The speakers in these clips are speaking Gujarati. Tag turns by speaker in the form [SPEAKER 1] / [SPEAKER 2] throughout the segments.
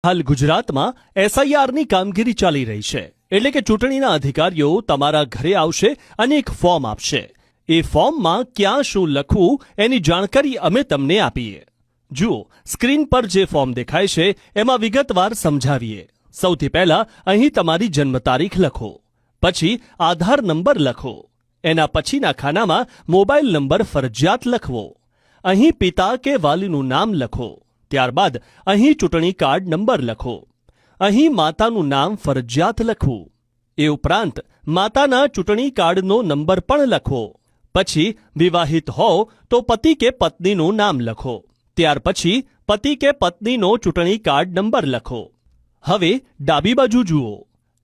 [SPEAKER 1] હાલ ગુજરાતમાં એસઆઈઆરની કામગીરી ચાલી રહી છે, એટલે કે ચૂંટણીના અધિકારીઓ તમારા ઘરે આવશે અને એક ફોર્મ આપશે. એ ફોર્મમાં ક્યાં શું લખવું એની જાણકારી અમે તમને આપીએ. જુઓ, સ્ક્રીન પર જે ફોર્મ દેખાય છે એમાં વિગતવાર સમજાવીએ. સૌથી પહેલા અહીં તમારી જન્મ તારીખ લખો, પછી આધાર નંબર લખો. એના પછીના ખાનામાં મોબાઈલ નંબર ફરજિયાત લખવો. અહીં પિતા કે વાલીનું નામ લખો. ત્યારબાદ અહીં ચૂંટણી કાર્ડ નંબર લખો. અહીં માતાનું નામ ફરજિયાત લખવું. એ ઉપરાંત માતાના ચૂંટણી કાર્ડનો નંબર પણ લખવો. પછી વિવાહિત હો તો પતિ કે પત્નીનું નામ લખો. ત્યાર પછી પતિ કે પત્નીનો ચૂંટણી કાર્ડ નંબર લખો. હવે ડાબી બાજુ જુઓ,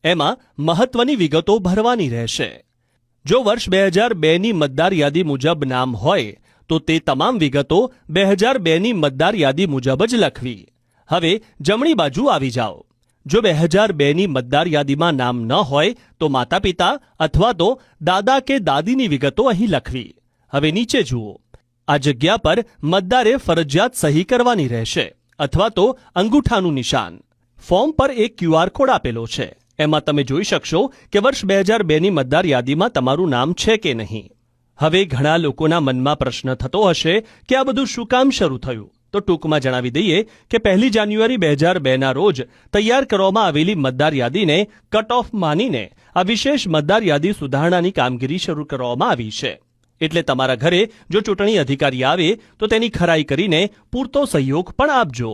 [SPEAKER 1] એમાં મહત્વની વિગતો ભરવાની રહેશે. જો વર્ષ 2002ની મતદાર યાદી મુજબ નામ હોય તો તે તમામ વિગતો 2002ની મતદાર યાદી મુજબ જ લખવી. હવે જમણી બાજુ આવી જાઓ. જો 2002ની મતદાર યાદીમાં નામ ન હોય તો માતા પિતા અથવા તો દાદા કે દાદીની વિગતો અહીં લખવી. હવે નીચે જુઓ, આ જગ્યા પર મતદારે ફરજિયાત સહી કરવાની રહેશે અથવા તો અંગૂઠાનું નિશાન. ફોર્મ પર એક QR કોડ આપેલો છે, એમાં તમે જોઈ શકશો કે વર્ષ 2002ની મતદાર યાદીમાં તમારું નામ છે કે નહીં. હવે ઘણા લોકોના મનમાં પ્રશ્ન થતો હશે કે આ બધું શું કામ શરૂ થયું? તો ટૂંકમાં જણાવી દઈએ કે 1 જાન્યુઆરી 2002ના રોજ તૈયાર કરવામાં આવેલી મતદાર યાદીને કટ ઓફ માનીને આ વિશેષ મતદાર યાદી સુધારણાની કામગીરી શરૂ કરવામાં આવી છે. એટલે તમારા ઘરે જો ચૂંટણી અધિકારી આવે તો તેની ખરાઈ કરીને પૂરતો સહયોગ પણ આપજો.